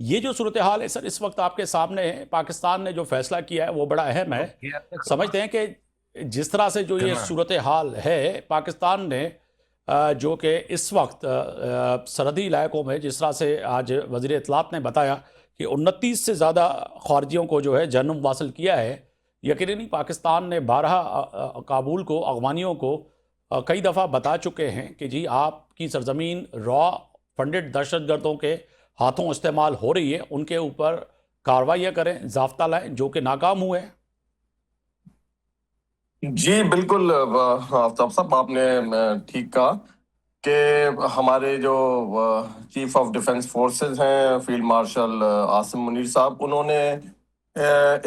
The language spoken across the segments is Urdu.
یہ جو صورتحال ہے سر اس وقت آپ کے سامنے ہے، پاکستان نے جو فیصلہ کیا ہے وہ بڑا اہم ہے. سمجھتے ہیں کہ جس طرح سے جو یہ صورتحال ہے پاکستان نے جو کہ اس وقت سرحدی علاقوں میں جس طرح سے آج وزیر اطلاعات نے بتایا کہ 29 سے زیادہ خارجیوں کو جو ہے جہنم واصل کیا ہے. یقیناً پاکستان نے بارہا کابل کو اغوانیوں کو کئی دفعہ بتا چکے ہیں کہ جی آپ کی سرزمین را فنڈڈ دہشت گردوں کے ہاتھوں استعمال ہو رہی ہے، ان کے اوپر کارروائیاں کریں، ضابطہ لائیں، جو کہ ناکام ہوئے ہیں. جی بالکل آفتاب صاحب، آپ نے ٹھیک کہا کہ ہمارے جو چیف آف ڈیفنس فورسز ہیں فیلڈ مارشل عاصم منیر صاحب، انہوں نے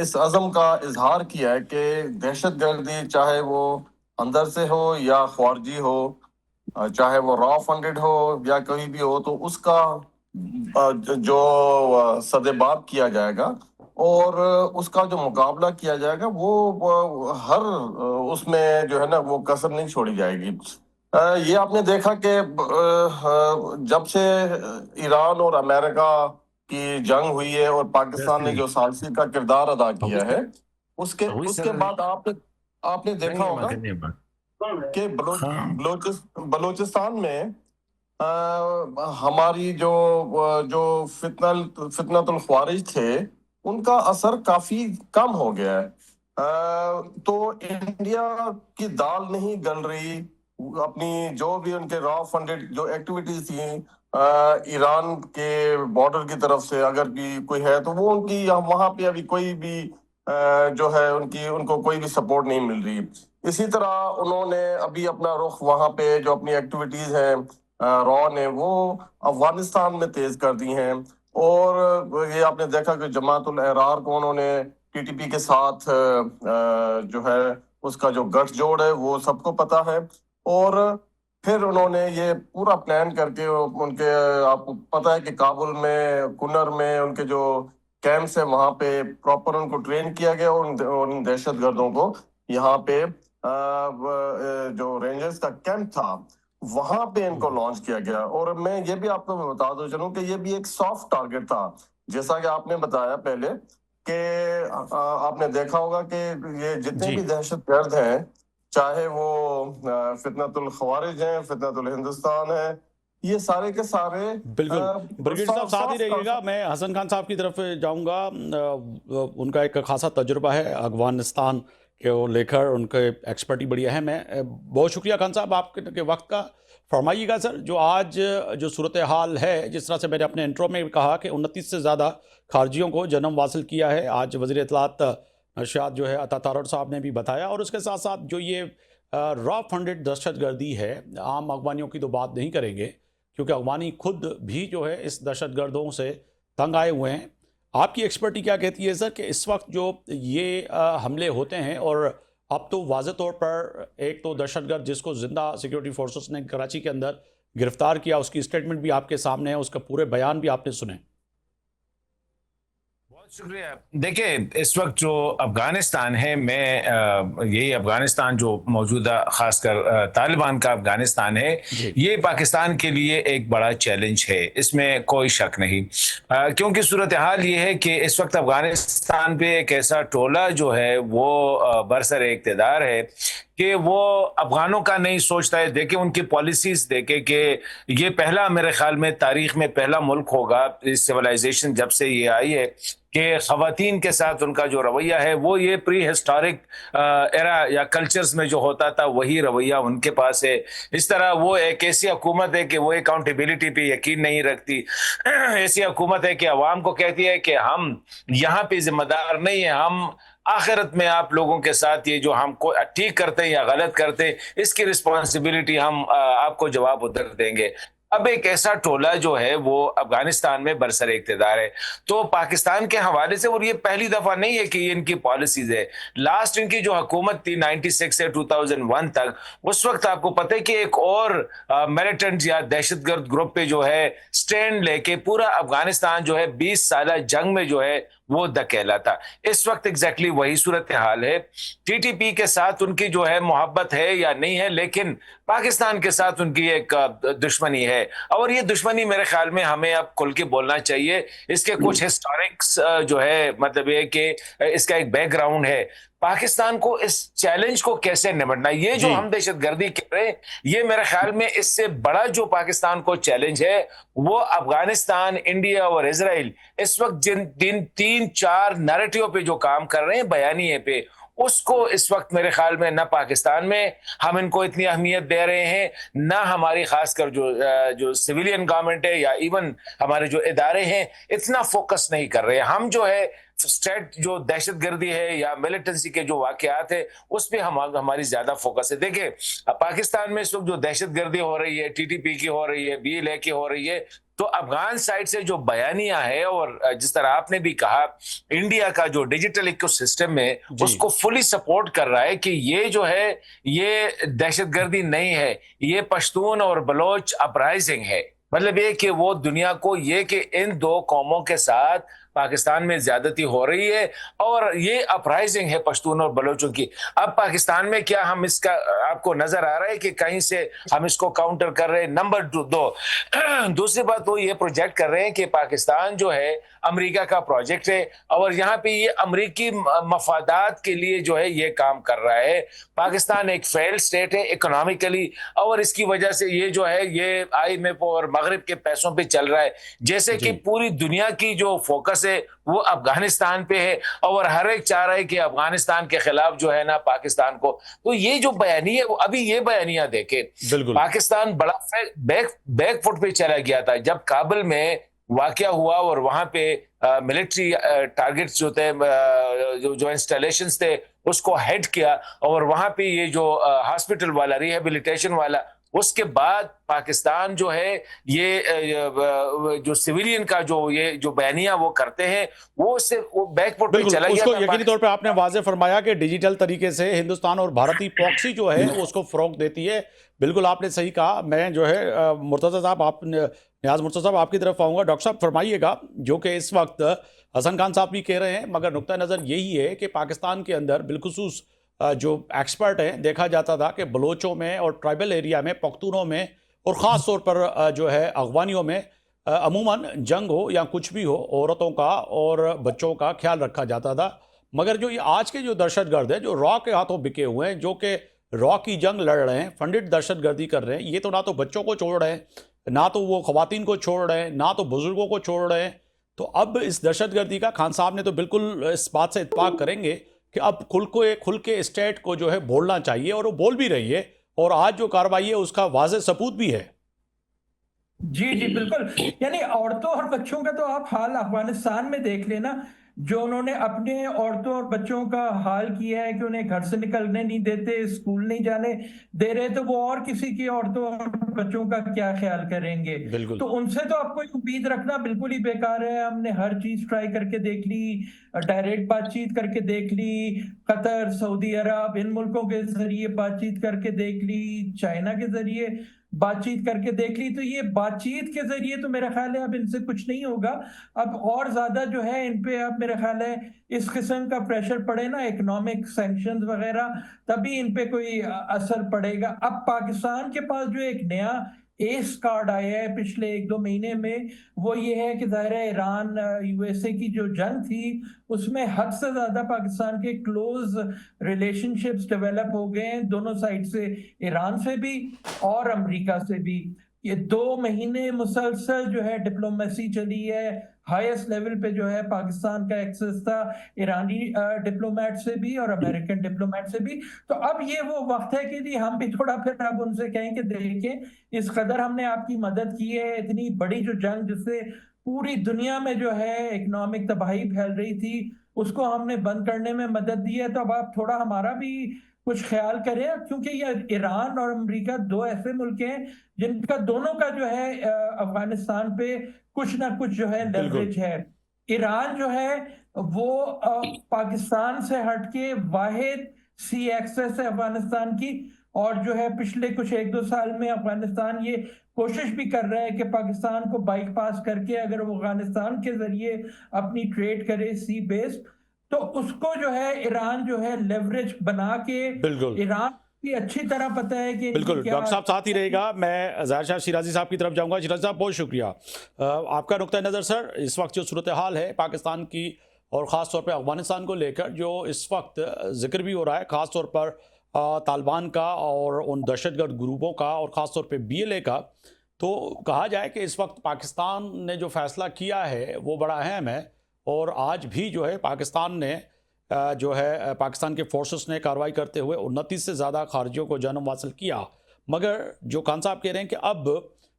اس عزم کا اظہار کیا ہے کہ دہشت گردی چاہے وہ اندر سے ہو یا خارجی ہو، چاہے وہ را فنڈڈ ہو یا کہیں بھی ہو، تو اس کا جو سدباب کیا جائے گا اور اس کا جو مقابلہ کیا جائے گا وہ ہر اس میں جو ہے نا وہ کسر نہیں چھوڑی جائے گی. یہ آپ نے دیکھا کہ جب سے ایران اور امریکہ کی جنگ ہوئی ہے اور پاکستان نے جو ثالثی کا کردار ادا کیا ہے، اس کے بعد آپ نے دیکھا ہوگا کہ بلوچستان میں ہماری جو فتنۃ الخوارج تھے ان کا اثر کافی کم ہو گیا ہے. تو انڈیا کی دال نہیں گل رہی، اپنی جو بھی ان کے را فنڈڈ جو ایکٹیویٹیز تھیں ایران کے بارڈر کی طرف سے اگر بھی کوئی ہے تو وہ ان کی وہاں پہ ابھی کوئی بھی جو ہے ان کو کوئی بھی سپورٹ نہیں مل رہی. اسی طرح انہوں نے ابھی اپنا رخ وہاں پہ جو اپنی ایکٹیویٹیز ہیں را نے وہ افغانستان میں تیز کر دی ہیں. اور یہ آپ نے دیکھا کہ جماعت الاحرار کو انہوں نے ٹی ٹی پی کے ساتھ جو ہے اس کا جو گٹھ جوڑ ہے وہ سب کو پتا ہے. اور پھر انہوں نے یہ پورا پلان کر کے ان کے آپ کو پتا ہے کہ کابل میں کنر میں ان کے جو کیمپس ہیں وہاں پہ پراپر ان کو ٹرین کیا گیا اور ان دہشت گردوں کو یہاں پہ جو رینجرز کا کیمپ تھا وہاں پہ ان کو لانچ کیا گیا. اور میں یہ بھی آپ کو بتا دوں چلوں کہ یہ بھی ایک سافٹ ٹارگٹ تھا، جیسا کہ آپ نے بتایا پہلے کہ آپ نے دیکھا ہوگا کہ یہ جتنے بھی دہشت گرد ہیں چاہے وہ فتنۃ الخوارج ہیں، فتنۃ الہندوستان ہے، یہ سارے کے سارے بالکل. بریگیڈ صاحب ساتھ ہی رہیے گا، میں حسن خان صاحب کی طرف جاؤں گا. ان کا ایک خاصا تجربہ ہے افغانستان کو لے کر، ان کے ایکسپرٹی بڑی اہم ہے. بہت شکریہ خان صاحب آپ کے وقت کا. فرمائیے گا سر، جو آج جو صورتحال ہے جس طرح سے میں نے اپنے انٹرو میں کہا کہ 29 سے زیادہ خارجیوں کو جنم واصل کیا ہے، آج وزیر اطلاعات نشریات جو ہے عطا تارڑ صاحب نے بھی بتایا. اور اس کے ساتھ ساتھ جو یہ را فنڈڈ دہشت گردی ہے، عام اغوانیوں کی تو بات نہیں کریں گے کیونکہ اغوانی خود بھی جو ہے اس دہشت گردوں سے تنگ آئے ہوئے ہیں. آپ کی ایکسپرٹی کیا کہتی ہے سر کہ اس وقت جو یہ حملے ہوتے ہیں، اور اب تو واضح طور پر ایک تو دہشت گرد جس کو زندہ سیکیورٹی فورسز نے کراچی کے اندر گرفتار کیا، اس کی اسٹیٹمنٹ بھی آپ کے سامنے ہے، اس کا پورے بیان بھی آپ نے سنے. شکریہ. دیکھیں اس وقت جو افغانستان ہے، میں یہی افغانستان جو موجودہ خاص کر طالبان کا افغانستان ہے، یہ پاکستان کے لیے ایک بڑا چیلنج ہے، اس میں کوئی شک نہیں. کیونکہ صورتحال یہ ہے کہ اس وقت افغانستان پہ ایک ایسا ٹولہ جو ہے وہ برسر اقتدار ہے کہ وہ افغانوں کا نہیں سوچتا ہے. دیکھیں ان کی پالیسیز دیکھیں کہ یہ پہلا میرے خیال میں تاریخ میں پہلا ملک ہوگا سیولائزیشن جب سے یہ آئی ہے کہ خواتین کے ساتھ ان کا جو رویہ ہے وہ یہ پری ہسٹورک ایرا یا کلچرز میں جو ہوتا تھا وہی رویہ ان کے پاس ہے. اس طرح وہ ایک ایسی حکومت ہے کہ وہ اکاؤنٹیبلٹی پہ یقین نہیں رکھتی، ایسی حکومت ہے کہ عوام کو کہتی ہے کہ ہم یہاں پہ ذمہ دار نہیں ہیں، ہم آخرت میں آپ لوگوں کے ساتھ یہ جو ہم کو ٹھیک کرتے ہیں یا غلط کرتے ہیں اس کی رسپانسبلٹی ہم آپ کو جواب ادھر دیں گے. اب ایک ایسا ٹولہ جو ہے وہ افغانستان میں برسر اقتدار ہے. تو پاکستان کے حوالے سے، اور یہ پہلی دفعہ نہیں ہے کہ یہ ان کی پالیسیز ہے، لاسٹ ان کی جو حکومت تھی 96 سے 2001 تک، اس وقت آپ کو پتہ ہے کہ ایک اور میلیٹنٹ یا دہشت گرد گروپ پہ جو ہے سٹینڈ لے کے پورا افغانستان جو ہے 20 سالہ جنگ میں جو ہے وہ دھکیلا تھا. اس وقت ایگزیکٹلی وہی صورتحال ہے. ٹی ٹی پی کے ساتھ ان کی جو ہے محبت ہے یا نہیں ہے, لیکن پاکستان کے ساتھ ان کی ایک دشمنی ہے, اور یہ دشمنی میرے خیال میں ہمیں اب کھل کے بولنا چاہیے. اس کے کچھ ہسٹورکس جو ہے, مطلب یہ کہ اس کا ایک بیک گراؤنڈ ہے. پاکستان کو اس چیلنج کو کیسے نمٹنا, یہ جو ہم دہشت گردی کر رہے ہیں, یہ میرے خیال میں اس سے بڑا جو پاکستان کو چیلنج ہے وہ افغانستان, انڈیا اور اسرائیل اس وقت جن 3-4 نیریٹیو پہ جو کام کر رہے ہیں, بیانیے پہ, اس کو اس وقت میرے خیال میں نہ پاکستان میں ہم ان کو اتنی اہمیت دے رہے ہیں, نہ ہماری خاص کر جو سویلین گورنمنٹ ہے یا ایون ہمارے جو ادارے ہیں اتنا فوکس نہیں کر رہے. ہم جو ہے اسٹیٹ جو دہشت گردی ہے یا ملیٹنسی کے جو واقعات ہے اس پہ ہماری زیادہ فوکس ہے. دیکھیں پاکستان میں اس وقت جو دہشت گردی ہو رہی ہے, ٹی ٹی پی کی ہو رہی ہے, بی ایل اے کی ہو رہی ہے, تو افغان سائڈ سے جو بیانیہ ہے, اور جس طرح آپ نے بھی کہا انڈیا کا جو ڈیجیٹل ایکو سسٹم ہے اس کو فلی سپورٹ کر رہا ہے کہ یہ جو ہے یہ دہشت گردی نہیں ہے, یہ پشتون اور بلوچ اپرائزنگ ہے. مطلب یہ کہ وہ دنیا کو یہ کہ ان دو قوموں کے ساتھ پاکستان میں زیادتی ہو رہی ہے اور یہ اپرائزنگ ہے پشتون اور بلوچوں کی. اب پاکستان میں کیا ہم اس کا آپ کو نظر آ رہا ہے کہ کہیں سے ہم اس کو کاؤنٹر کر رہے ہیں؟ نمبر 2 دوسری بات وہ یہ پروجیکٹ کر رہے ہیں کہ پاکستان جو ہے امریکہ کا پروجیکٹ ہے اور یہاں پہ یہ امریکی مفادات کے لیے جو ہے یہ کام کر رہا ہے. پاکستان ایک فیل سٹیٹ ہے اکنامکلی, اور اس کی وجہ سے یہ جو ہے یہ آئی ایم ایف اور مغرب کے پیسوں پہ چل رہا ہے, جیسے کہ پوری دنیا کی جو فوکس ہے وہ افغانستان پہ ہے, اور ہر ایک چاہ رہا ہے کہ افغانستان کے خلاف جو ہے نا پاکستان کو. تو یہ جو بیانیہ ہے, ابھی یہ بیانیہ دیکھیں, پاکستان بڑا بیک فٹ پہ چلا گیا تھا جب کابل میں واقعہ ہوا اور وہاں پہ ملٹری ٹارگٹس جو تھے, جو انسٹالیشنز تھے اس کو ہیڈ کیا, اور وہاں پہ یہ جو ہاسپٹل والا ریہیبلیٹیشن والا, اس کے بعد پاکستان جو ہے یہ جو سویلین کا جو بیانیہ وہ کرتے ہیں وہ بیک فٹ پہ چلا گیا. اس کو یقینی طور پہ آپ نے واضح فرمایا کہ ڈیجیٹل طریقے سے ہندوستان اور بھارتی پراکسی جو ہے اس کو فروغ دیتی ہے. بالکل آپ نے صحیح کہا. میں جو ہے مرتضی صاحب, نیاز مرتضی صاحب آپ کی طرف آؤں گا. ڈاکٹر صاحب فرمائیے گا, جو کہ اس وقت حسن خان صاحب بھی کہہ رہے ہیں, مگر نقطہ نظر یہی ہے کہ پاکستان کے اندر بالخصوص جو ایکسپرٹ ہیں, دیکھا جاتا تھا کہ بلوچوں میں اور ٹرائبل ایریا میں, پختونوں میں, اور خاص طور پر جو ہے افغانیوں میں عموماً جنگ ہو یا کچھ بھی ہو, عورتوں کا اور بچوں کا خیال رکھا جاتا تھا. مگر جو یہ آج کے جو دہشت گرد ہیں, جو را کے ہاتھوں بکے ہوئے ہیں, جو کہ را کی جنگ لڑ رہے ہیں, فنڈڈ دہشت گردی کر رہے ہیں, یہ تو نہ تو بچوں کو چھوڑ رہے ہیں, نہ تو وہ خواتین کو چھوڑ رہے ہیں, نہ تو بزرگوں کو چھوڑ رہے ہیں. تو اب اس دہشت گردی کا خان صاحب نے تو بالکل اس بات سے اتفاق کریں گے کہ اب کھل کے اسٹیٹ کو جو ہے بولنا چاہیے, اور وہ بول بھی رہی ہے, اور آج جو کارروائی ہے اس کا واضح ثبوت بھی ہے. جی بالکل. یعنی عورتوں اور بچوں کا تو آپ حال افغانستان میں دیکھ لینا, جو انہوں نے اپنے عورتوں اور بچوں کا حال کیا ہے کہ انہیں گھر سے نکلنے نہیں دیتے, اسکول نہیں جانے دے رہے, تو وہ اور کسی کی عورتوں اور بچوں کا کیا خیال کریں گے؟ تو ان سے تو آپ کو امید رکھنا بالکل ہی بیکار ہے. ہم نے ہر چیز ٹرائی کر کے دیکھ لی, ڈائریکٹ بات چیت کر کے دیکھ لی, قطر, سعودی عرب, ان ملکوں کے ذریعے بات چیت کر کے دیکھ لی, چائنا کے ذریعے بات چیت کر کے دیکھ لی. تو یہ بات چیت کے ذریعے تو میرا خیال ہے اب ان سے کچھ نہیں ہوگا. اب اور زیادہ جو ہے ان پہ اب میرا خیال ہے اس قسم کا پریشر پڑے نا, اکنامک سینکشنز وغیرہ, تبھی ان پہ کوئی اثر پڑے گا. اب پاکستان کے پاس جو ایک نیا ایس کارڈ آیا ہے پچھلے 1-2 مہینے میں, وہ یہ ہے کہ ظاہر ہے ایران یو ایس اے کی جو جنگ تھی اس میں حد سے زیادہ پاکستان کے کلوز ریلیشن شپس ڈیولپ ہو گئے ہیں دونوں سائڈ سے, ایران سے بھی اور امریکہ سے بھی. یہ 2 مہینے مسلسل جو ہے ڈپلومیسی چلی ہے, ہائیسٹ لیول پہ جو ہے پاکستان کا ایکسس تھا ایرانی ڈپلومیٹ سے بھی اور امریکن ڈپلومیٹ سے بھی. تو اب یہ وہ وقت ہے کہ جی ہم بھی تھوڑا پھر اب ان سے کہیں کہ دیکھیں اس قدر ہم نے آپ کی مدد کی ہے, اتنی بڑی جو جنگ جس سے پوری دنیا میں جو ہے اکنامک تباہی پھیل رہی تھی اس کو ہم نے بند کرنے میں مدد دی ہے, تو اب آپ تھوڑا ہمارا بھی کچھ خیال کریں, کیونکہ یہ ایران اور امریکہ 2 ایسے ملک ہیں جن کا دونوں کا جو ہے افغانستان پہ کچھ نہ کچھ جو ہے لیوریج ہے. ایران جو ہے وہ پاکستان سے ہٹ کے واحد سی ایکسس ہے افغانستان کی, اور جو ہے پچھلے کچھ 1-2 سال میں افغانستان یہ کوشش بھی کر رہا ہے کہ پاکستان کو بائی پاس کر کے اگر وہ افغانستان کے ذریعے اپنی ٹریڈ کرے سی بیس، تو اس کو جو ہے ایران جو ہے لیوریج بنا کے، بالکل ایران کی اچھی طرح پتہ ہے کہ بالکل ڈاکٹر صاحب ساتھ ہی رہے گا. میں ظاہر شاہ شیرازی صاحب کی طرف جاؤں گا. شیرازی صاحب بہت شکریہ. آپ کا نقطہ نظر سر اس وقت جو صورتحال ہے پاکستان کی اور خاص طور پہ افغانستان کو لے کر جو اس وقت ذکر بھی ہو رہا ہے خاص طور پر طالبان کا اور ان دہشت گرد گروپوں کا اور خاص طور پہ BLA کا، تو کہا جائے کہ اس وقت پاکستان نے جو فیصلہ کیا ہے وہ بڑا اہم ہے، اور آج بھی جو ہے پاکستان نے جو ہے پاکستان کے فورسز نے کارروائی کرتے ہوئے 29 سے زیادہ خارجیوں کو جنم حاصل کیا. مگر جو خان صاحب کہہ رہے ہیں کہ اب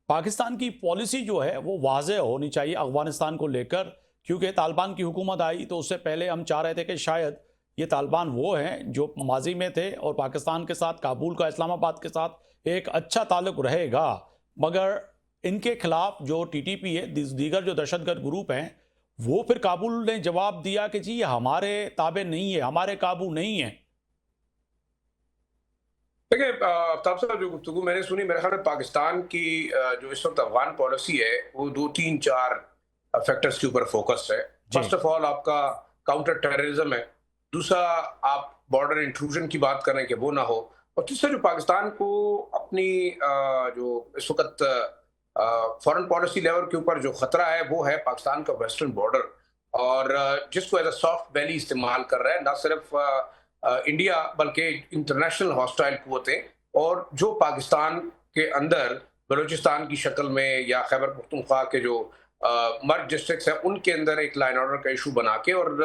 پاکستان کی پالیسی جو ہے وہ واضح ہونی چاہیے افغانستان کو لے کر، کیونکہ طالبان کی حکومت آئی تو اس سے پہلے ہم چاہ رہے تھے کہ شاید یہ طالبان وہ ہیں جو ماضی میں تھے اور پاکستان کے ساتھ، کابل کا اسلام آباد کے ساتھ ایک اچھا تعلق رہے گا، مگر ان کے خلاف جو TTP ہے، دیگر جو دہشت گرد گروپ ہیں، وہ پھر کابل نے جواب دیا کہ جی یہ ہمارے تابع نہیں ہے، ہمارے قابو نہیں ہے. دیکھیں آفتاب صاحب، جو گفتگو میں نے سنی، میرے خیال میں پاکستان کی جو اس وقت افغان پالیسی ہے وہ 2-3-4 فیکٹرز کے اوپر فوکس ہے. فرسٹ آف آل آپ کا کاؤنٹر ٹیررزم ہے، دوسرا آپ بارڈر انٹروژن کی بات کریں کہ وہ نہ ہو، اور تیسرا جو پاکستان کو اپنی جو اس وقت فورن پالیسی لیول کے اوپر جو خطرہ ہے وہ ہے پاکستان کا ویسٹرن بارڈر، اور جس کو ایز اے سافٹ بیلی استعمال کر رہا ہے نہ صرف انڈیا بلکہ انٹرنیشنل ہاسٹائل قوتیں، اور جو پاکستان کے اندر بلوچستان کی شکل میں یا خیبر پختونخوا کے جو مرج ڈسٹرکٹس ہیں ان کے اندر ایک لائن آرڈر کا ایشو بنا کے، اور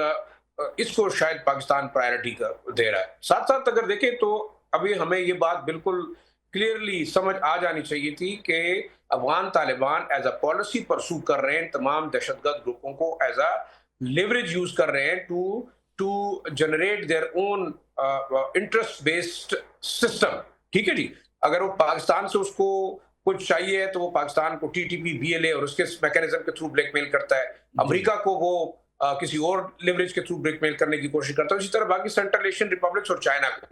اس کو شاید پاکستان پرائرٹی دے رہا ہے. ساتھ ساتھ اگر دیکھیں تو ابھی ہمیں یہ بات بالکل کلیئرلی سمجھ آ جانی چاہیے تھی کہ Afghan Taliban as a policy پرسو کر رہے ہیں، تمام دہشت گرد گروپوں کو ایز اے لیوریج یوز کر رہے ہیں to generate their own interest based system. ٹھیک ہے جی، اگر وہ پاکستان سے اس کو کچھ چاہیے ہے تو وہ پاکستان کو TTP BLA اور اس کے میکینزم کے تھرو بلیک میل کرتا ہے، امریکہ کو وہ کسی اور لیوریج کے تھرو بلیک میل کرنے کی کوشش کرتا ہے، اسی طرح باقی سینٹرل ایشین ریپبلکس اور چائنا کو.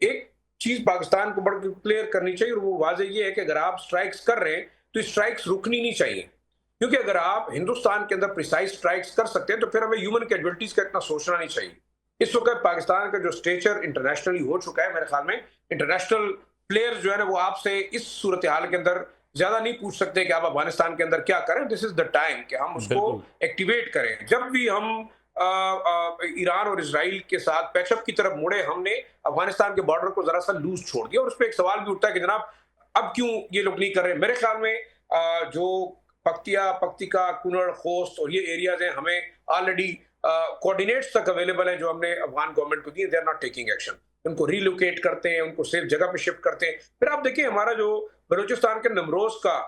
ایک چیز پاکستان کو بڑھ کے کلیئر کرنی چاہیے اور وہ واضح یہ ہے کہ اگر آپ سٹرائکس کر رہے ہیں تو سٹرائکس رکنی نہیں چاہیے، کیونکہ اگر آپ ہندوستان کے اندر پریسائز سٹرائکس کر سکتے ہیں تو پھر ہمیں ہیومن کیجویلٹیز کا اتنا سوچنا نہیں چاہیے. اس وقت پاکستان کا جو اسٹیچر انٹرنیشنلی ہو چکا ہے، میرے خیال میں انٹرنیشنل پلیئرز جو ہے نا وہ آپ سے اس صورتحال کے اندر زیادہ نہیں پوچھ سکتے کہ آپ افغانستان کے اندر کیا کریں. دس از دا ٹائم کہ ہم اس کو ایکٹیویٹ کریں. جب بھی ہم ایران اور اسرائیل کے ساتھ پیچ اپ کی طرف مڑے، ہم نے افغانستان کے بارڈر کو ذرا سا لوز چھوڑ دیا، اور اس پہ ایک سوال بھی اٹھتا ہے کہ جناب اب کیوں یہ لوگ نہیں کر رہے. میرے خیال میں جو پکتیکا، کنڑ، خوست اور یہ ایریاز ہیں، ہمیں آلریڈی کوآرڈینیٹس تک اویلیبل ہیں جو ہم نے افغان گورنمنٹ کو دیے. They are not taking action. ان کو ریلوکیٹ کرتے ہیں، ان کو سیف جگہ پہ شفٹ کرتے ہیں. پھر آپ دیکھیں ہمارا جو بلوچستان کے نمروز کا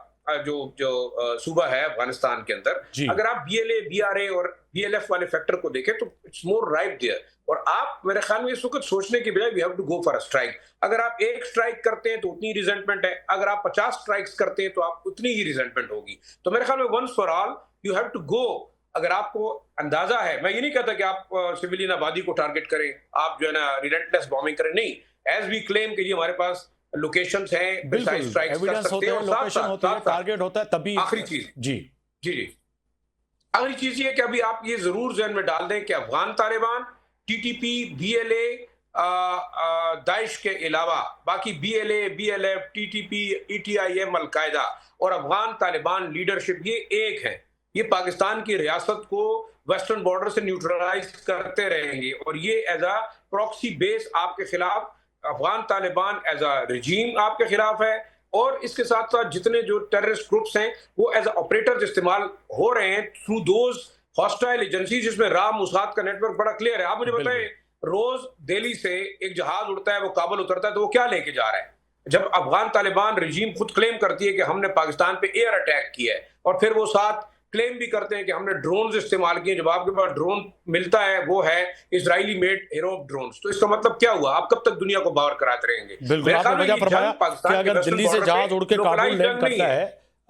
جو صوبہ ہے افغانستان کے اندر، اگر آپ BLA BRA اور BLF والے فیکٹر کو دیکھیں تو اٹس مور رائپ دیئر. اور آپ میرے خیال میں اس وقت سوچنے کی بجائے we have to go for a strike. اگر آپ ایک اسٹرائک کرتے ہیں تو اتنی ریزنٹمنٹ ہے، اگر آپ 50 اسٹرائکس کرتے ہیں تو آپ اتنی ہی ریزنٹمنٹ ہوگی. تو میرے خیال میں once for all you have to go. اگر آپ کو اندازہ ہے، میں یہ نہیں کہتا کہ آپ سویلین آبادی کو ٹارگٹ کریں، آپ جو ہے نا ریلنٹلیس بامبنگ کریں، نہیں. ایز وی کلیم کہ یہ ہمارے پاس لوکیشنز ہیں، ایویڈنس ہوتے ہیں، لوکیشن ہوتی ہے، ٹارگٹ ہوتا ہے. تبھی آخری چیز آخری چیز یہ کہ ابھی آپ یہ ضرور ذہن میں ڈال دیں کہ افغان طالبان TTP BLA داعش کے علاوہ باقی BLA BLF TTP ETIM القاعدہ اور افغان طالبان لیڈرشپ یہ ایک ہے. یہ پاکستان کی ریاست کو ویسٹرن بارڈر سے نیوٹرلائز کرتے رہیں گے، اور یہ ایز اے پراکسی بیس آپ کے خلاف، افغان طالبان ایز اے رجیم آپ کے خلاف ہے، اور اس کے ساتھ ساتھ جتنے جو ٹیررسٹ گروپس ہیں وہ ایز اے آپریٹرز استعمال ہو رہے ہیں تھرو دوز ہاسٹائل ایجنسیز، جس میں راہ موساد کا نیٹ ورک بڑا کلیئر ہے. آپ مجھے بتائیں، روز دہلی سے ایک جہاز اڑتا ہے، وہ کابل اترتا ہے، تو وہ کیا لے کے جا رہا ہے؟ جب افغان طالبان رجیم خود کلیم کرتی ہے کہ ہم نے پاکستان پہ ایئر اٹیک کیا ہے، اور پھر وہ ساتھ کلیم بھی کرتے ہیں کہ ہم نے ڈرونز استعمال کیے، جب آپ کے پاس ڈرون ملتا ہے وہ ہے اسرائیلی میڈ ہیروپ ڈرونز، تو اس کا مطلب کیا ہوا؟ آپ کب تک دنیا کو باور کراتے رہیں گے؟ بالکل آپ نے وجہ فرمایا کہ اگر دلی سے جہاز اڑ کے کابل لینڈ کرتا ہے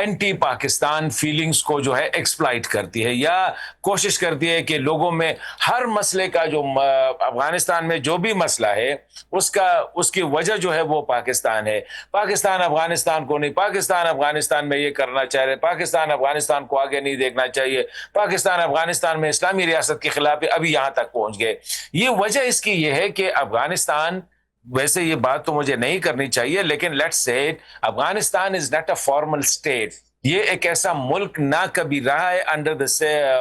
اینٹی پاکستان فیلنگز کو جو ہے ایکسپلائٹ کرتی ہے یا کوشش کرتی ہے کہ لوگوں میں ہر مسئلے کا جو افغانستان میں جو بھی مسئلہ ہے اس کی وجہ جو ہے وہ پاکستان ہے. پاکستان افغانستان کو نہیں, پاکستان افغانستان میں یہ کرنا چاہ رہے, پاکستان افغانستان کو آگے نہیں دیکھنا چاہیے, پاکستان افغانستان میں اسلامی ریاست کے خلاف ابھی یہاں تک پہنچ گئے. یہ وجہ اس کی یہ ہے کہ افغانستان, ویسے یہ بات تو مجھے نہیں کرنی چاہیے لیکن let's say Afghanistan is not a formal state. یہ ایک ایسا ملک نہ کبھی رہا ہے انڈر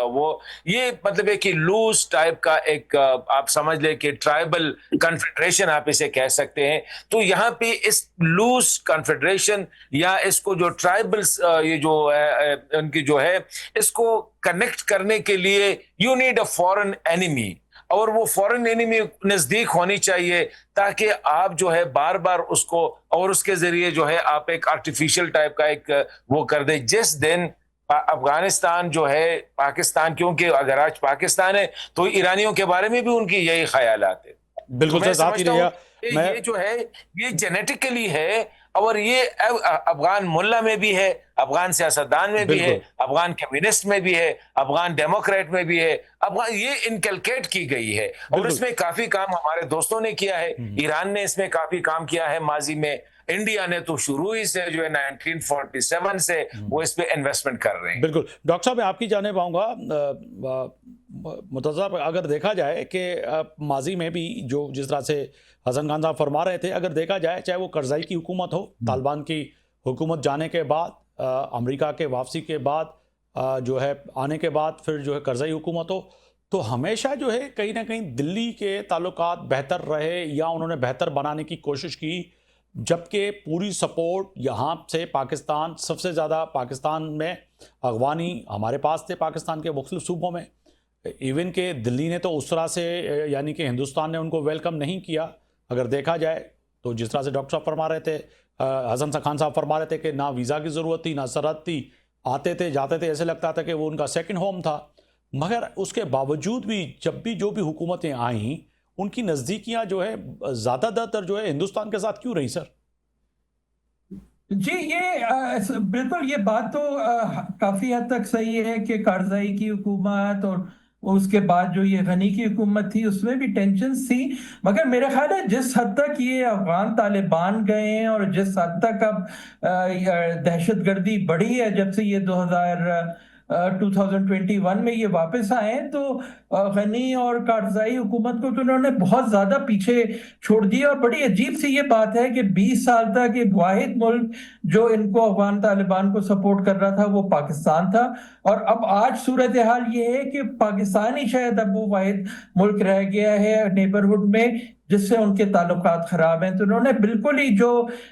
وہ, یہ مطلب ہے کہ لوز ٹائپ کا ایک آپ سمجھ لیں کہ ٹرائبل کنفیڈریشن آپ اسے کہہ سکتے ہیں. تو یہاں پہ اس لوز کنفیڈریشن یا اس کو جو ٹرائبلز یہ جو ان کی جو ہے اس کو کنیکٹ کرنے کے لیے you need a foreign enemy, اور وہ فورن اینیمی نزدیک ہونی چاہیے تاکہ آپ جو ہے بار بار اس کو اور اس کے ذریعے جو ہے آپ ایک آرٹیفیشل ٹائپ کا ایک وہ کر دیں. جس دن افغانستان جو ہے پاکستان, کیونکہ اگر آج پاکستان ہے تو ایرانیوں کے بارے میں بھی ان کی یہی خیالات ہے. بالکل یہ جو ہے یہ جینیٹیکلی ہے, اور یہ افغان ملا میں بھی ہے, افغان سیاستدان میں بھی ہے, افغان کمیونسٹ میں بھی ہے, افغان ڈیموکریٹ میں بھی ہے, افغان یہ انکلکیٹ کی گئی ہے. اور اس میں کافی کام ہمارے دوستوں نے کیا ہے, ایران نے اس میں کافی کام کیا ہے ماضی میں, انڈیا نے تو شروع ہی سے جو ہے 1947 سے وہ اس پہ انویسٹمنٹ کر رہے ہیں. بالکل. ڈاکٹر صاحب میں آپ کی جانب آؤں گا. متضب اگر دیکھا جائے کہ ماضی میں بھی جس طرح سے حسن خان صاحب فرما رہے تھے, اگر دیکھا جائے چاہے وہ کرزائی کی حکومت ہو, طالبان کی حکومت جانے کے بعد, امریکہ کے واپسی کے بعد, جو ہے آنے کے بعد پھر جو ہے کرزائی حکومت ہو, تو ہمیشہ جو ہے کہیں نہ کہیں دلی کے تعلقات بہتر رہے یا انہوں نے بہتر بنانے کی کوشش کی, جبکہ پوری سپورٹ یہاں سے پاکستان, سب سے زیادہ پاکستان میں افغانی ہمارے پاس تھے پاکستان کے مختلف صوبوں میں, ایون کہ دلی نے تو اس طرح سے یعنی کہ ہندوستان نے ان کو ویلکم نہیں کیا. اگر دیکھا جائے تو جس طرح سے ڈاکٹر صاحب فرما رہے تھے, حسن خان صاحب فرما رہے تھے کہ نہ ویزا کی ضرورت تھی, نہ سرحد تھی, آتے تھے جاتے تھے, ایسے لگتا تھا کہ وہ ان کا سیکنڈ ہوم تھا. مگر اس کے باوجود بھی جب بھی جو بھی حکومتیں آئیں ان کی نزدیکیاں جو ہے زیادہ تر جو ہے ہندوستان کے ساتھ کیوں رہی سر؟ جی یہ بالکل, یہ بات تو کافی حد تک صحیح ہے کہ کارزائی کی حکومت اور اس کے بعد جو یہ غنی کی حکومت تھی اس میں بھی ٹینشنز تھی, مگر میرا خیال ہے جس حد تک یہ افغان طالبان گئے ہیں اور جس حد تک اب دہشت گردی بڑھی ہے جب سے یہ 2021 میں یہ واپس آئے ہیں, تو غنی اور کارزائی حکومت کو تو انہوں نے بہت زیادہ پیچھے چھوڑ دیا. اور بڑی عجیب سی یہ بات ہے کہ 20 سال تک ایک واحد ملک جو ان کو افغان طالبان کو سپورٹ کر رہا تھا وہ پاکستان تھا, اور اب آج صورتحال یہ ہے کہ پاکستان ہی شاید اب وہ واحد ملک رہ گیا ہے نیبرہڈ میں جس سے ان کے تعلقات خراب ہیں. تو انہوں نے بالکل ہی جو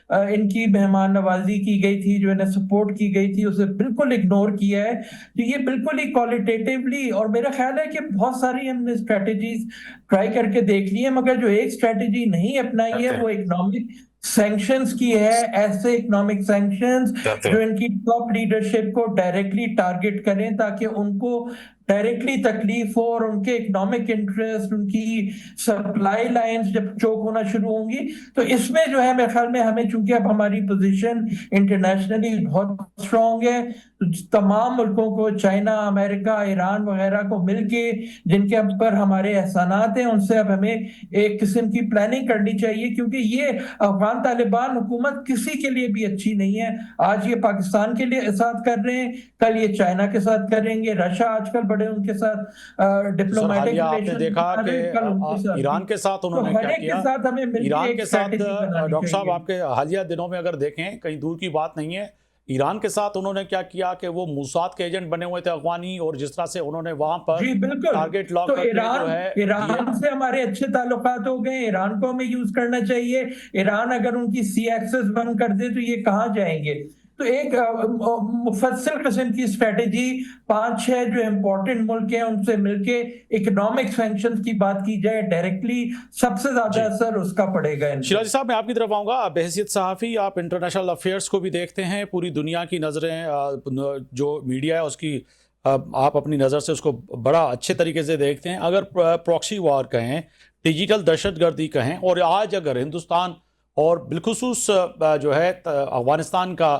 ان کی مہمان نوازی کی گئی تھی, جو انہیں سپورٹ کی گئی تھی, اسے بالکل اگنور کیا ہے. تو یہ بالکل ہی کوالٹیٹیولی, اور میرا خیال ہے کہ بہت ساری ہم نے اسٹریٹجیز ٹرائی کر کے دیکھ لی ہیں, مگر جو ایک اسٹریٹجی نہیں اپنائی ہے وہ اکنامک سینکشنز کی ہے. ایسے اکنامک سینکشنز جو ان کی ٹاپ لیڈرشپ کو ڈائریکٹلی ٹارگٹ کریں تاکہ ان کو ڈائریکٹلی تکلیف ہو, اور ان کے اکنامک انٹرسٹ, ان کی سپلائی لائنز جب چوک ہونا شروع ہوں گی. تو اس میں جو ہے میرے خیال میں ہمیں, چونکہ اب ہماری پوزیشن انٹرنیشنلی بہت اسٹرانگ ہے, تو تمام ملکوں کو, چائنا, امریکہ, ایران وغیرہ کو مل کے جن کے پر ہمارے احسانات ہیں, ان سے اب ہمیں ایک قسم کی پلاننگ کرنی چاہیے, کیونکہ یہ افغان طالبان حکومت کسی کے لیے بھی اچھی نہیں ہے. آج یہ پاکستان کے لیے ساتھ کر رہے ہیں, کل یہ چائنا کے ساتھ کریں گے, رشیا آج کل بڑے ان کے ساتھ ڈپلومیٹک آپ نے دیکھا کہ ایران کے ساتھ انہوں نے کیا کیا, ایران کے ساتھ ڈاکٹر صاحب آپ کے حالیہ دنوں میں اگر دیکھیں, کہیں دور کی بات نہیں ہے, ایران کے ساتھ انہوں نے کیا کیا کہ وہ موساد کے ایجنٹ بنے ہوئے تھے افغانی, اور جس طرح سے انہوں نے وہاں پر ٹارگٹ لاک کر کے جو ہے ایران سے ہمارے اچھے تعلقات ہو گئے, ایران کو ہمیں یوز کرنا چاہیے. ایران اگر ان کی سی ایکسس بند کر دے تو یہ کہاں جائیں گے؟ تو ایک مفصل قسم کی اسٹریٹجی 5-6 جو امپورٹنٹ ملک ہیں ان سے مل کے اکنامک سینکشنز کی بات کی جائے, ڈائریکٹلی سب سے زیادہ اثر اس کا پڑے گا. شیراجی صاحب میں آپ کی طرف آؤں گا. بحیثیت صحافی آپ انٹرنیشنل افیئرس کو بھی دیکھتے ہیں, پوری دنیا کی نظریں, جو میڈیا ہے اس کی آپ اپنی نظر سے اس کو بڑا اچھے طریقے سے دیکھتے ہیں. اگر پراکسی وار کہیں, ڈیجیٹل دہشت گردی کہیں, اور آج اگر ہندوستان اور بالخصوص جو ہے افغانستان کا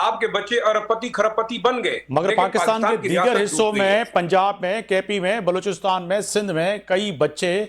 آپ کے بچے اربپتی کھربپتی بن گئے. مگر پاکستان کے دیگر حصوں میں، پنجاب میں، کے پی میں، بلوچستان میں، سندھ میں کئی بچے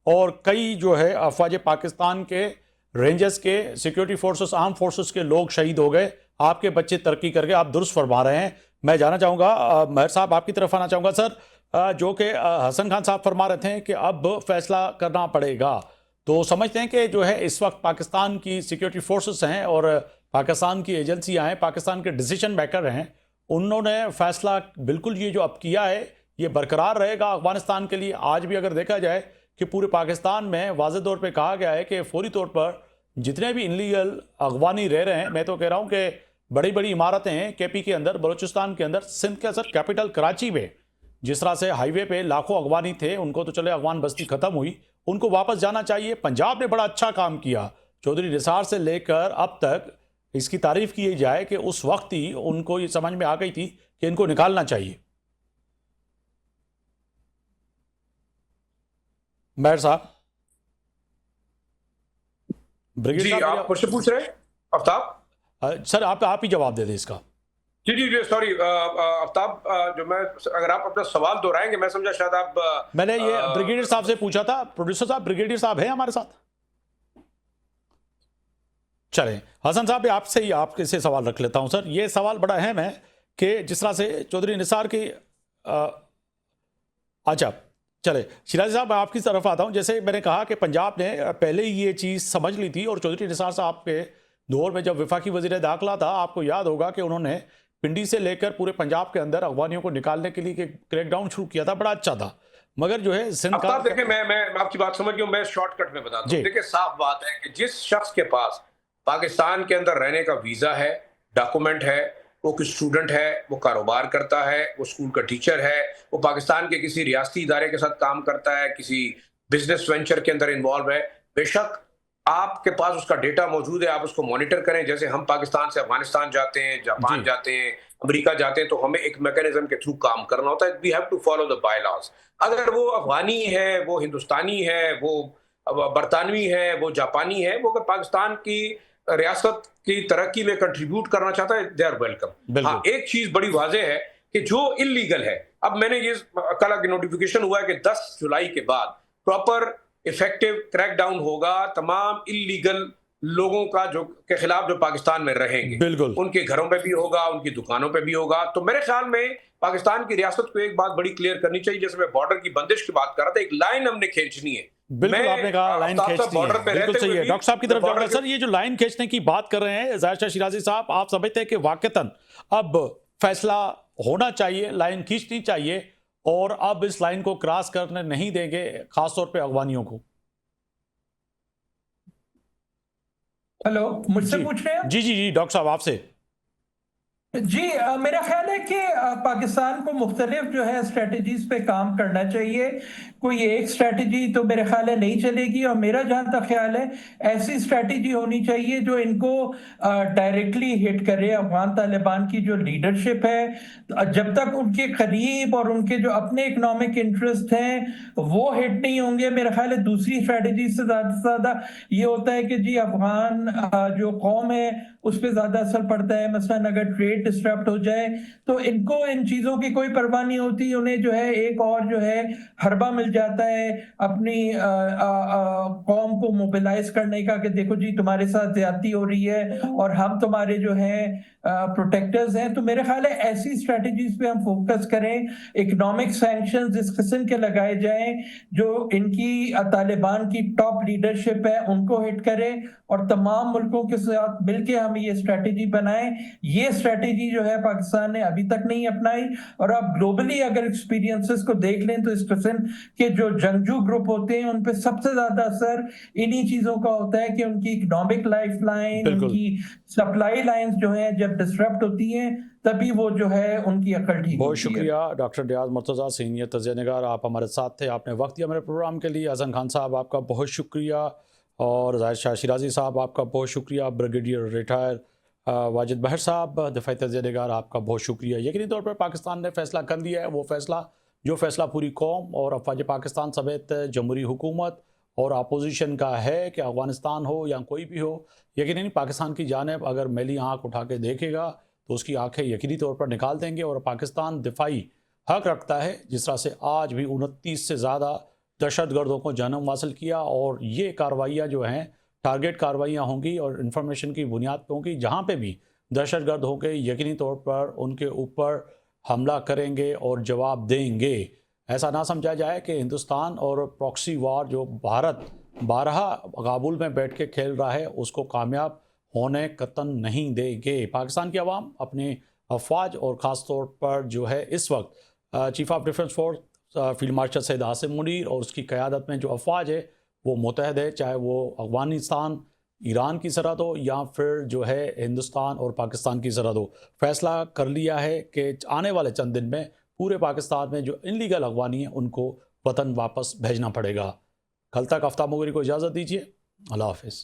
اور کئی جو ہے افواج پاکستان کے رینجرز کے سیکیورٹی فورسز، آرم فورسز کے لوگ شہید ہو گئے. آپ کے بچے ترقی کر گئے. آپ درست فرما رہے ہیں. میں جانا چاہوں گا مہر صاحب، آپ کی طرف آنا چاہوں گا. سر، جو کہ حسن خان صاحب فرما رہے تھے کہ اب فیصلہ کرنا پڑے گا، تو سمجھتے ہیں کہ جو ہے اس وقت پاکستان کی سیکیورٹی فورسز ہیں اور پاکستان کی ایجنسیاں ہیں، پاکستان کے ڈیسیشن میکر ہیں، انہوں نے فیصلہ بالکل یہ جو اب کیا ہے یہ برقرار رہے گا افغانستان کے لیے؟ آج بھی اگر دیکھا جائے کہ پورے پاکستان میں واضح طور پہ کہا گیا ہے کہ فوری طور پر جتنے بھی انلیگل افغانی رہ رہے ہیں، میں تو کہہ رہا ہوں کہ بڑی بڑی عمارتیں ہیں کے پی کے اندر، بلوچستان کے اندر، سندھ کے اثر کیپٹل کراچی میں جس طرح سے ہائی وے پہ لاکھوں افغانی تھے، ان کو تو چلے افغان بستی ختم ہوئی، ان کو واپس جانا چاہیے. پنجاب نے بڑا اچھا کام کیا، چودھری نثار سے لے کر اب تک اس کی تعریف کی جائے کہ اس وقت ہی ان کو یہ سمجھ میں آ گئی تھی کہ ان کو نکالنا چاہیے. مہر صاحب، جی آپ مجھ سے پوچھ رہے ہیں آفتاب؟ سر آپ ہی جواب دے دیں اس کا. جی سوری آفتاب، جو میں اگر آپ اپنا سوال دہرائیں گے، میں سمجھا شاید آپ... میں نے یہ بریگیڈیئر صاحب سے پوچھا تھا. پروڈیوسر صاحب، بریگیڈیئر صاحب ہیں ہمارے ساتھ؟ چلیں حسن صاحب، آپ سے ہی آپ سے سوال رکھ لیتا ہوں. سر، یہ سوال بڑا اہم ہے کہ جس طرح سے چودھری نثار کی اچھا چلے شیرازی صاحب، آپ کی طرف آتا ہوں. جیسے میں نے کہا کہ پنجاب نے پہلے ہی یہ چیز سمجھ لی تھی، اور چودھری نثار صاحب کے دور میں جب وفاقی وزیر داخلہ تھا، آپ کو یاد ہوگا کہ انہوں نے پنڈی سے لے کر پورے پنجاب کے اندر افغانیوں کو نکالنے کے لیے کریک ڈاؤن شروع کیا تھا. بڑا اچھا تھا. مگر جو ہے سندھ کا... دیکھیں، میں آپ کی بات سمجھ گیا ہوں. میں شارٹ کٹ میں بتاتا ہوں. دیکھیں، صاف بات ہے کہ جس شخص کے پاس پاکستان کے اندر رہنے کا ویزا ہے، ڈاکومنٹ ہے، وہ کوئی اسٹوڈنٹ ہے، وہ کاروبار کرتا ہے، وہ اسکول کا ٹیچر ہے، وہ پاکستان کے کسی ریاستی ادارے کے ساتھ کام کرتا ہے، کسی بزنس وینچر کے اندر انوالو ہے، بے شک آپ کے پاس اس کا ڈیٹا موجود ہے. آپ اس کو مانیٹر کریں. جیسے ہم پاکستان سے افغانستان جاتے ہیں، جاپان جاتے ہیں، امریکہ جاتے ہیں، تو ہمیں ایک میکینزم کے تھرو کام کرنا ہوتا ہے. We have to follow the bylaws. اگر وہ افغانی ہے، وہ ہندوستانی ہے، وہ برطانوی ہے، وہ جاپانی ہے، وہ اگر پاکستان کی ریاست کی ترقی میں کنٹریبیوٹ کرنا چاہتا ہے، دے آر ویلکم. ہاں، ایک چیز بڑی واضح ہے کہ جو انلیگل ہے، اب میں نے یہ کل کی نوٹیفیکیشن ہوا ہے کہ 10 جولائی کے بعد پراپر ایفیکٹو کریک ڈاؤن ہوگا تمام انلیگل لوگوں کا جو کے خلاف جو پاکستان میں رہیں گے. بالکل ان کے گھروں پہ بھی ہوگا، ان کی دکانوں پہ بھی ہوگا. تو میرے خیال میں پاکستان کی ریاست کو ایک بات بڑی کلیئر کرنی چاہیے. جیسے میں بارڈر کی بندش کی بات کر رہا تھا، ایک لائن ہم نے کھینچنی ہے. بالکل آپ نے کہا لائن کھینچنی ہے، بالکل صحیح ہے. ڈاکٹر صاحب کی طرف جاؤں گا. سر، یہ جو لائن کھینچنے کی بات کر رہے ہیں ظاہر شاہ شیرازی صاحب، آپ سمجھتے ہیں کہ واقعتاً اب فیصلہ ہونا چاہیے، لائن کھینچنی چاہیے، اور اب اس لائن کو کراس کرنے نہیں دیں گے خاص طور پہ افغانیوں کو؟ ہلو، مجھ سے پوچھ رہے ہیں؟ جی ڈاکٹر صاحب آپ سے. جی، میرا خیال ہے کہ پاکستان کو مختلف جو ہے اسٹریٹجیز پہ کام کرنا چاہیے. کوئی ایک اسٹریٹجی تو میرے خیال ہے نہیں چلے گی، اور میرا جہاں تک خیال ہے ایسی اسٹریٹجی ہونی چاہیے جو ان کو ڈائریکٹلی ہٹ کرے. افغان طالبان کی جو لیڈرشپ ہے، جب تک ان کے قریب اور ان کے جو اپنے اکنامک انٹرسٹ ہیں وہ ہٹ نہیں ہوں گے، میرا خیال ہے دوسری اسٹریٹجی سے زیادہ یہ ہوتا ہے کہ جی افغان جو قوم ہے اس پہ زیادہ اثر پڑتا ہے. مثلاً اگر ٹریڈ ڈسٹرپٹ ہو جائے تو ان کو ان چیزوں کی کوئی پرواہ نہیں ہوتی. انہیں جو ہے ایک اور جو ہے حربہ مل جاتا ہے اپنی قوم کو موبیلائز کرنے کا کہ دیکھو جی تمہارے ساتھ زیادتی ہو رہی ہے اور ہم تمہارے جو ہیں پروٹیکٹرز ہیں. تو میرے خیال ہے ایسی اسٹریٹجیز پہ ہم فوکس کریں. اکنامک سینکشنز اس قسم کے لگائے جائیں جو ان کی طالبان کی ٹاپ لیڈرشپ ہے ان کو ہٹ کرے، اور تمام ملکوں کے ساتھ مل کے ہم یہ اسٹریٹجی بنائیں. یہ اسٹریٹجی جو ہے پاکستان نے ابھی تک نہیں اپنائی، اور اب گلوبلی اگر ایکسپیرینسز کو دیکھ لیں تو اس قسم کے جو جنگجو گروپ ہوتے ہیں ان پہ سب سے زیادہ اثر انہی چیزوں کا ہوتا ہے کہ ان کی اکنامک لائف لائن، ان کی سپلائی لائنز جو ہیں جب ڈسٹرپٹ ہوتی ہیں تبھی وہ جو ہے ان کی عقل ٹھیک ہوتی ہے. بہت شکریہ ڈاکٹر ریاض مرتضیٰ، سینئر تجزیہ نگار، آپ ہمارے ساتھ تھے، آپ نے وقت دیا میرے پروگرام کے لیے. حسن خان صاحب آپ کا بہت شکریہ، اور ظاہر شاہ شیرازی صاحب آپ کا بہت شکریہ. بریگیڈیئر ریٹائر واجد بہر صاحب دفاعی تجزیہ نگار، آپ کا بہت شکریہ. یقینی طور پر پاکستان نے فیصلہ کر لیا ہے، وہ فیصلہ پوری قوم اور افواج پاکستان سمیت جمہوری حکومت اور اپوزیشن کا ہے کہ افغانستان ہو یا کوئی بھی ہو، یقیناً پاکستان کی جانب اگر میلی آنکھ اٹھا کے دیکھے گا تو اس کی آنکھیں یقینی طور پر نکال دیں گے، اور پاکستان دفاعی حق رکھتا ہے جس طرح سے آج بھی 29 سے زیادہ دہشت گردوں کو جنم حاصل کیا، اور یہ کارروائیاں جو ہیں ٹارگیٹ کارروائیاں ہوں گی اور انفارمیشن کی بنیاد پہ ہوں گی، جہاں پہ بھی دہشت گرد ہوں گے یقینی طور پر ان کے اوپر حملہ کریں گے اور جواب دیں گے۔ ایسا نہ سمجھا جائے کہ ہندوستان اور پراکسی وار جو بھارت بارہا کابل میں بیٹھ کے کھیل رہا ہے اس کو کامیاب ہونے قطن نہیں دے گے۔ پاکستان کی عوام اپنے افواج اور خاص طور پر جو ہے اس وقت chief of defence force field marshal Syed Asim Munir اور اس کی قیادت میں جو افواج ہے وہ متحد ہے، چاہے وہ افغانستان ایران کی سرحد ہو یا پھر جو ہے ہندوستان اور پاکستان کی سرحد ہو۔ فیصلہ کر لیا ہے کہ آنے والے چند دن میں پورے پاکستان میں جو انلیگل افغانی ہیں ان کو وطن واپس بھیجنا پڑے گا۔ کل تک آفتاب مغری کو اجازت دیجیے، اللہ حافظ۔